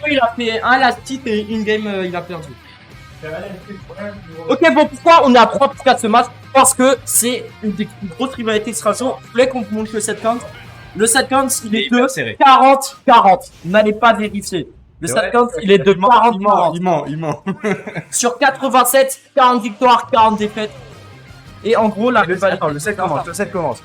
il a fait un last hit et une game, il a perdu. Ok, bon, pourquoi on est à 3 pour 4 ce match? Parce que c'est une des plus grosses rivalités extraction. Je voulais qu'on vous montre le set count. Le set count, il est de 40-40. N'allez pas vérifier. Le set count, il est de 40-40. Il ment. Sur 87, 40 victoires, 40 défaites. Et en gros, la Attends, le set commence.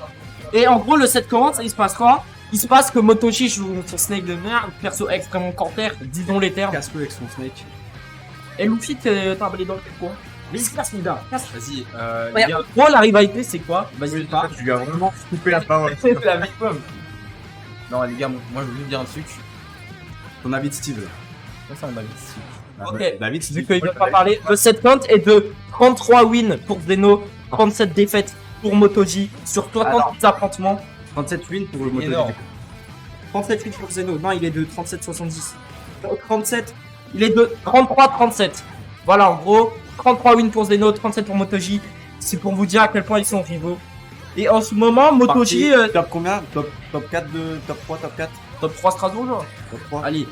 Et en gros, le set commence et il se passe quoi? Il se passe que Motoshi joue son Snake de merde, perso extrêmement canter, disons les termes. Casse-le avec son Snake. Et Luffy, t'es emballé dans quel coin? Mais c'est casse Mida. Vas-y, Ouais, en gros, la rivalité, c'est quoi? Vas-y, pas. Tu lui as vraiment coupé la parole. C'est la big pomme. Non, les gars, moi je veux juste dire un truc. Ton avis de Steve. Ça, c'est un avis de Steve. Ok. David, Vu qu'il veut pas parler, le set count est de 33 wins pour Zeno, 37 défaites pour Motoji sur 60 affrontements. 37 wins pour le moto. Énorme. 37 wins pour Zeno. Non, il est de 37-70. 37, il est de 33-37. Voilà, en gros, 33 wins pour Zeno, 37 pour Motoji. C'est pour vous dire à quel point ils sont rivaux. Et en ce moment, Motoji, Top combien top 4 de. Top 3, top 4 top 3 Strasbourg. Top 3 Allez,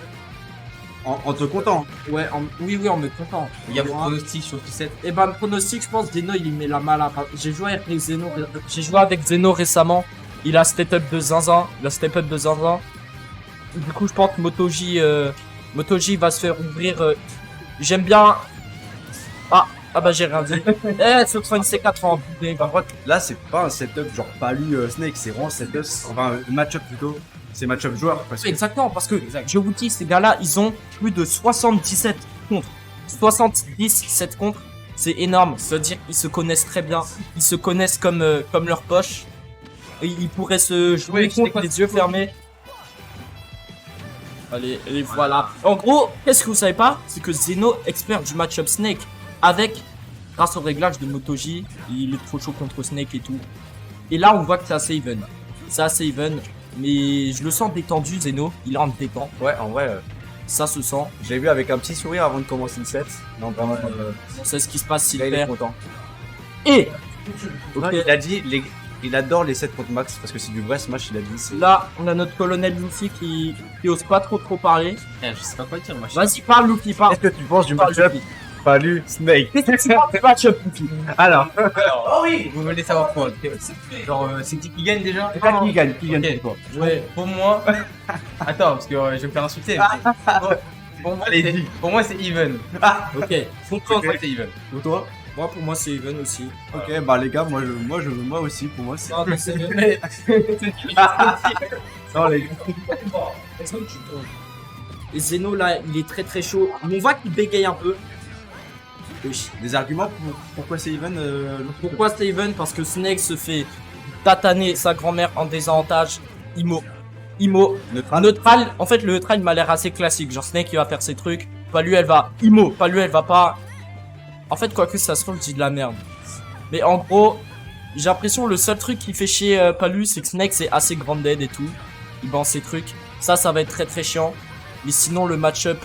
En te comptant. ouais, oui, on me content. Il y a vos pronostics sur tout set. Et ben, pronostic, je pense, Zeno, il met la malle à part. J'ai joué avec Zeno récemment. Il a step up de zinzin. Du coup, je pense que Motoji va se faire ouvrir. J'aime bien. Ah bah, j'ai rien dit. Ce sera une C4 en boudet. Par contre, là, c'est pas un setup genre Palu Snake, c'est vraiment setup. Enfin, un match-up plutôt. C'est match-up joueur. Parce que Exactement, parce que je vous dis, ces gars-là, ils ont plus de 77 contre. 77 contre, c'est énorme. Ça veut dire qu'ils se connaissent très bien. Ils se connaissent comme leur poche. Et ils pourraient se jouer contre les yeux fermés. Allez, et voilà. En gros, qu'est-ce que vous savez pas? C'est que Zeno, expert du match-up Snake, grâce au réglage de Motoji, il est trop chaud contre Snake et tout. Et là, on voit que c'est assez even. Mais je le sens détendu, Zeno. Il rentre détend. ouais, en vrai, Ça se sent. j'ai vu avec un petit sourire avant de commencer le set. Non, vraiment, C'est ce qui se passe s'il là, il est perd. content. Et Ok, il a dit, il adore les sets contre Max parce que c'est du vrai smash, il a dit. C'est... là, on a notre colonel Luffy qui ose pas trop parler. Je sais pas quoi dire, moi. Vas-y, parle Luffy, parle. Qu'est-ce que tu penses du Parle, match-up Luffy. Palu Snake? Qu'est-ce que tu penses du match-up, Luffy? Alors, Oh oui, vous voulez savoir quoi? Genre, c'est qui gagne déjà? qui gagne Ok. toi? Ouais, pour moi. Attends, parce que je vais me faire insulter. Pour moi, c'est even. Ok. Pour moi, c'est even. Pour toi? Moi, pour moi, c'est even aussi. Ok, bah les gars, moi aussi, pour moi c'est... Non, mais c'est Non les gars. Et Zeno, là, il est très chaud. Mais on voit qu'il bégaye un peu. Oui. Des arguments pour pourquoi c'est even Pourquoi c'est even? Parce que Snake se fait tataner sa grand-mère en désavantage. Imo. Neutral. En fait, le neutral, il m'a l'air assez classique. Genre, Snake, il va faire ses trucs. Pas lui, elle va. Imo. Pas lui, elle va pas. En fait, quoi que ça se trouve, je dis de la merde. Mais en gros, j'ai l'impression le seul truc qui fait chier Palu, c'est que Snake, c'est assez grounded et tout. Il balance ses trucs. Ça va être très chiant. Mais sinon, le match-up,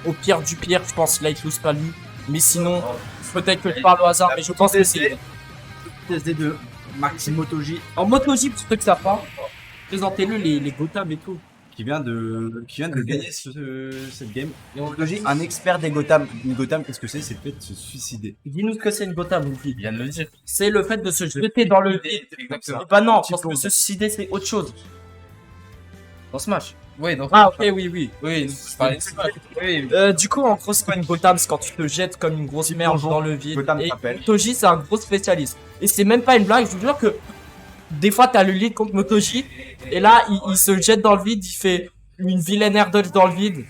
au pire du pire, je pense Light Loose Palu. Mais sinon, peut-être que je parle au hasard, mais je pense que c'est. TSD de Maxime Motoji En Motoji, pour ceux que ça pas, présentez-le les Gotham et tout. qui vient de gagner cette game. Et Motoji, un expert des Gotham. Une Gotham, qu'est-ce que c'est? C'est le fait de se suicider. Dis-nous ce que c'est une Gotham, Luffy. Il vient de le dire. C'est le fait de se jeter dans le vide. Exactement. Bah non, Petit parce que plomb. se suicider, c'est autre chose. Dans Smash. Oui, donc. Ah, ok, oui. Oui, je parlais de Smash. Oui, Du coup, en gros, c'est pas une Gotham, c'est quand tu te jettes comme une grosse merde plongeon. dans le vide. Gotham Et t'appelle. Motoji, c'est un gros spécialiste. Et c'est même pas une blague, je vous jure que des fois, t'as le lead contre Motoji, et là, il se jette dans le vide, il fait une vilaine air dodge dans le vide.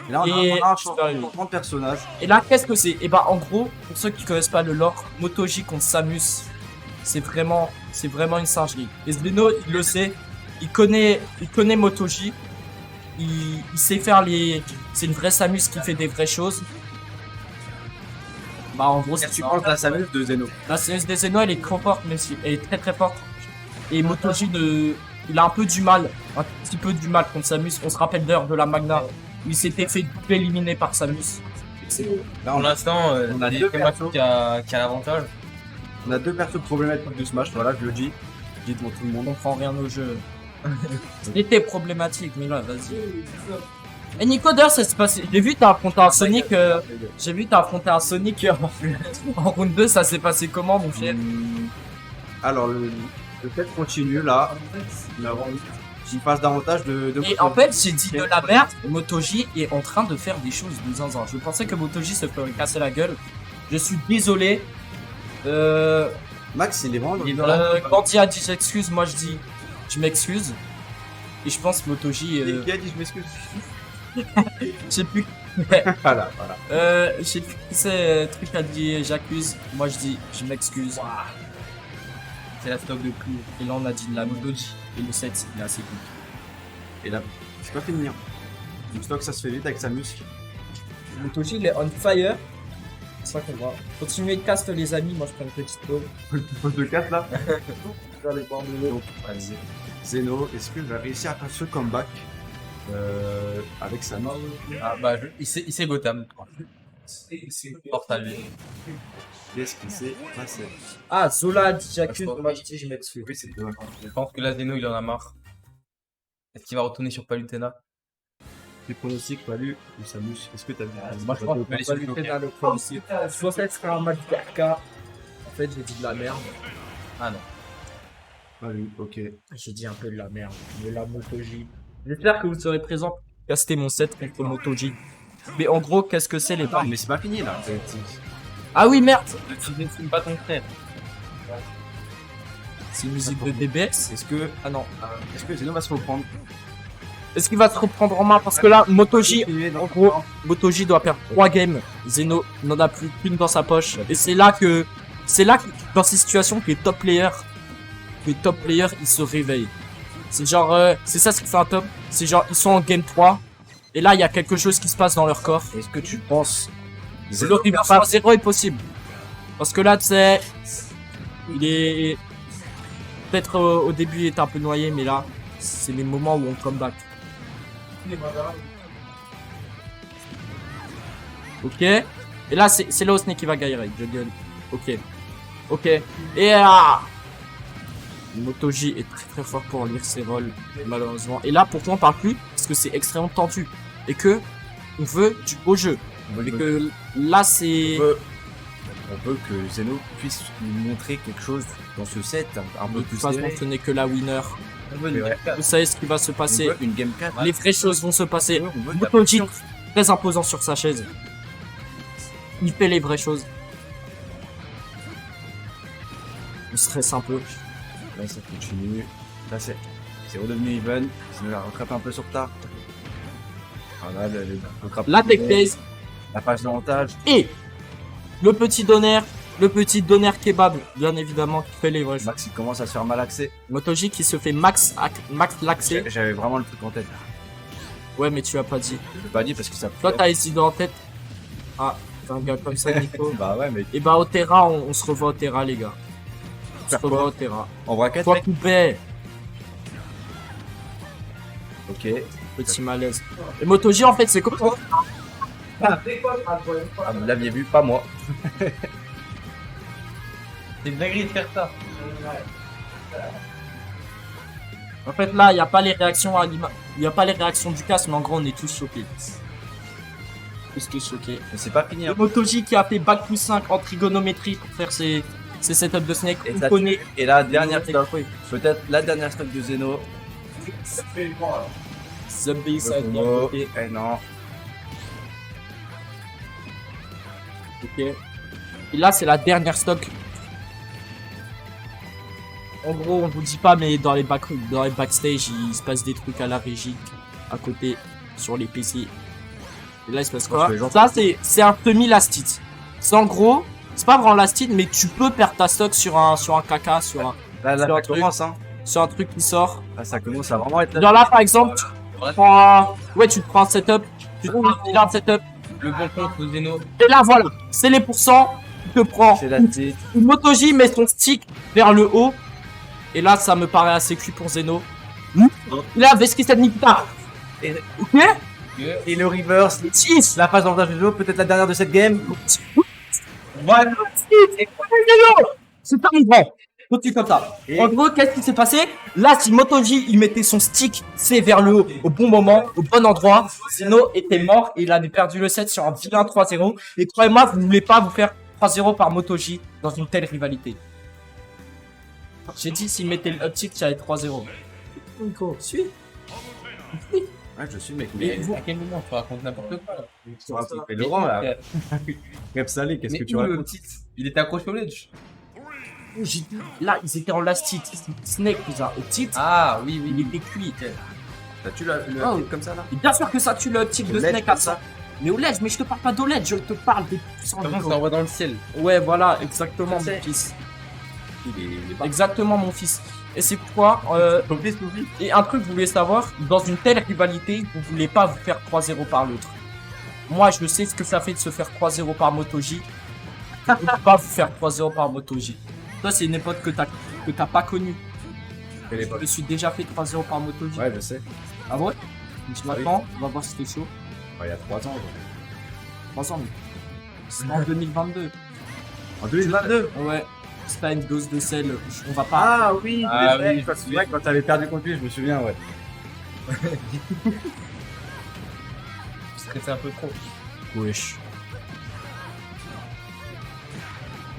Et là, on Et- a un changement de personnage. Et là, qu'est-ce que c'est? Et bah, en gros, pour ceux qui connaissent pas le lore, Motoji contre Samus, c'est vraiment une singerie. Et Zeno, il le sait, il connaît Motoji, il sait faire c'est une vraie Samus qui fait des vraies choses. Bah, en gros, Qu'est-ce c'est que tu penses de la Samus de Zeno? la Samus des Zeno, elle est trop forte, mais elle est très forte. Et Motoji, il a un peu du mal, un petit peu du mal contre Samus. On se rappelle d'ailleurs de la Magna, où il s'était fait double éliminer par Samus. Là, Pour l'instant, on a il y deux a Kamato qui a l'avantage. on a deux persos problématiques de Smash, voilà, je le dis. Je dis devant tout le On monde. comprend rien au jeu. C'était problématique, mais là, vas-y. Et Nico, d'ailleurs, ça s'est passé. J'ai vu t'as affronté un Sonic. J'ai vu t'as affronté un Sonic en round 2. Ça s'est passé comment, mon cher? Alors, le fait continue là. J'y passe davantage de. Et en fait, j'ai dit de la merde. Motoji est en train de faire des choses de zinzin. Je pensais que Motoji se ferait casser la gueule. Je suis désolé. Max, il est vraiment. Quand il a dit j'excuse, moi je dis je m'excuse. Et je pense Motoji. Qui a dit je m'excuse? Je sais plus. Voilà. Je sais plus qui c'est. Truc a dit j'accuse. Moi je dis je m'excuse. C'est la stock de plus. Et là on a dit de la Motoji. Et le 7 il est assez cool. Et là, c'est pas fini. Hein. Une stock, ça se fait vite avec sa muscle. Motoji il est on fire. C'est ça qu'on va. Continuez de cast les amis. Moi je prends une petite pause. Pose de 4 là. Donc, vas-y. Zeno, est-ce qu'il va réussir à faire ce comeback avec sa main? Ah bah, il sait Gotham. Porte à lui. Qu'est-ce qu'il s'est passé? Ah, Zola a dit j'accuse. Moi je dis je m'excuse. Oui, c'est dommage. Je pense que là, Zeno, il en a marre. Est-ce qu'il va retourner sur Palutena? Les pronostics, Palu ou Samus? Est-ce que t'as vu? Moi je pense que aller pas sur lui Joker. faire le point aussi. Je pensais que ce serait un match d'RK. En fait, j'ai dit de la merde. Ah non. Palu, ok. J'ai dit un peu de la merde. Mais la Motoji. J'espère que vous serez présents pour caster mon set contre Motoji. Mais en gros, qu'est-ce que c'est les Non, barres? mais c'est pas fini là. Ah oui, merde! Tu n'estimes pas ton frère. C'est une musique de DBS. Est-ce que Ah non. Zeno va se reprendre? Est-ce qu'il va se reprendre en main? Parce que là, Motoji, en gros, Motoji doit perdre 3 games. Zeno n'en a plus qu'une dans sa poche. Et c'est là que, dans ces situations, que les top players, ils se réveillent. C'est genre, c'est ça ce qui fait un top. C'est genre, ils sont en game 3. Et là, il y a quelque chose qui se passe dans leur corps. Est-ce que tu penses Zeno, enfin, 0 est possible. Parce que là, tu sais, il est, peut-être au début, il était un peu noyé, mais là, c'est les moments où on comeback. Ok. Et là, c'est là où Snake qui va gagner avec Juggle. Ok. Ok. Et Motoji est très très fort pour lire ses rôles, malheureusement. Et là, pourquoi on parle plus? Parce que c'est extrêmement tendu. Et que on veut du beau jeu. Et que là, c'est... On veut que Zeno puisse nous montrer quelque chose dans ce set un peu De plus toute façon, serré. ce n'est que la winner. On veut une Ouais. Vous savez ce qui va se On passer. veut une game 4. Les vraies choses vont se passer. On veut de la Motoji, pression. très imposant sur sa chaise. Il fait les vraies choses. On stresse un peu. Là, ça continue. Là, c'est redevenu even. Zeno la rattrape un peu sur tard. Voilà, le rattrape. La tech base. La page d'avantage. Et le petit doner kebab, bien évidemment, qui fait les vraies choses. Max, il commence à se faire malaxer. Motoji qui se fait max laxer. J'avais vraiment le truc en tête. Ouais, mais tu as pas dit. Je l'ai pas dit parce que ça. Toi, t'as les idées en tête. Ah, t'es un gars comme ça, Nico. Bah ouais, mais Et bah, au Terra, on se revoit au Terra, les gars. On se Faire revoit quoi au Terra. en braquette. Toi, coupé. Ok. Petit malaise. Et Motoji, en fait, c'est quoi? Ah, vous l'aviez vu, pas moi. C'est une dinguerie de faire ça. En fait, là, il n'y a pas les réactions il y a pas les réactions du casque, mais en gros, on est tous choqués. Tous choqués. Mais c'est pas fini. Et Hein. Motoji qui a fait bac plus 5 en trigonométrie pour faire ses setups de Snake. Et On ça- connaît. Et la dernière stock, Oui. peut-être la dernière stock de Zeno. Zombie, ça a bien Oh, côté. eh non. Ok. Et là, c'est la dernière stock. En gros, on vous dit pas, mais dans les backstage, il se passe des trucs à la régie, à côté, sur les PC. Et là, il se passe quoi? les gens- Ça, c'est un semi-last-hit. C'est en gros, c'est pas vraiment last-hit, mais tu peux perdre ta stock sur un caca, sur un Là, C'est un ça truc. commence, hein. truc qui sort. Là, ça commence à vraiment être. Genre là, par exemple, tu prends ouais, tu te prends un setup, tu te prends un vilain setup, Le bon compte de Zeno. et là, voilà, c'est les pourcents, tu te prends C'est la petite. une Motoji met son stick vers le haut, et là, ça me paraît assez cuit pour Zeno. Là, Veski Nikita. Et- Ok? Et le reverse. 6. La phase d'avantage de Zeno, peut-être la dernière de cette game. Voilà. C'est pas mon grand. Continue comme ça. En gros, qu'est-ce qui s'est passé? Là, si Motoji il mettait son stick C vers le haut au bon moment, au bon endroit, Zeno était mort et il avait perdu le set sur un vilain 3-0. Et croyez-moi, vous ne voulez pas vous faire 3-0 par Motoji dans une telle rivalité. J'ai dit s'il mettait le uptick, il y avait 3-0. Nico, suis. Ouais, je suis mec, Mais mais. à quel moment tu racontes n'importe quoi là? Tu racontes Laurent là. Rêve salé, qu'est-ce que tu où le racontes? titre? Il était accroché au ledge. Là, ils étaient en last hit. Snake nous a uptick. Ah oui, oui. Il était cuit. T'as-tu le Oh. titre comme ça là? Et bien sûr que ça tue le uptick de Le ledge Snake comme à ça. Mais au ledge, mais je te parle pas d'au ledge, je te parle des puissants. Comment ça envoie dans le ciel? Ouais, voilà, exactement, Je sais. mon fils. Il est pas. Exactement, mon fils. Et c'est pourquoi, et un truc, vous voulez savoir, dans une telle rivalité, vous voulez pas vous faire 3-0 par l'autre. Moi, je sais ce que ça fait de se faire 3-0 par Motoji. Vous ne pouvez pas vous faire 3-0 par Motoji. Toi, c'est une époque que t'as pas connue. Quelle Je époque? me suis déjà fait 3-0 par Motoji. Ouais, je sais. Ah ouais? Donc maintenant, on va voir si c'était chaud. Ouais, il y a 3 ans. 3 ans, mais c'est en 2022. En 2022? Ouais, c'est pas une dose de sel. On va pas. Ah oui, Ah mais oui, c'est vrai que quand t'avais perdu contre lui, je me souviens, ouais. C'est un peu trop. Wesh.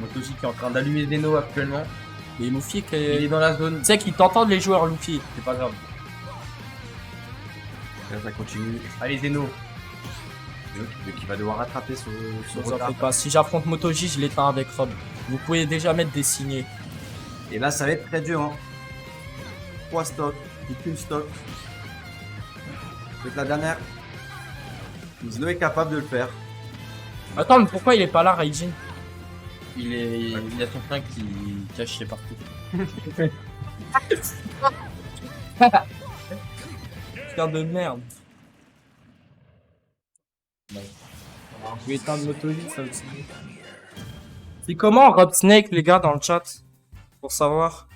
Motoji qui est en train d'allumer Zeno actuellement. Et Luffy, Il qui est dans la zone. tu sais qu'ils t'entendent les joueurs, Luffy. C'est pas grave. Là, ça continue. Allez Zeno. Mais qui va devoir rattraper ce Ne vous en retard. faites pas. Si j'affronte Motoji, je l'éteins avec Rob. Vous pouvez déjà mettre des signés. Et là, ça va être très dur, hein. 3 stocks, et qu'une stock. C'est la dernière. Zeno est capable de le faire. Attends, mais pourquoi il est pas là, Raijin? Il y a son frein qui cache chez partout. Putain de merde. Je vais éteindre Motoji, ça aussi. C'est comment Rob Snake, les gars, dans le chat? Pour savoir.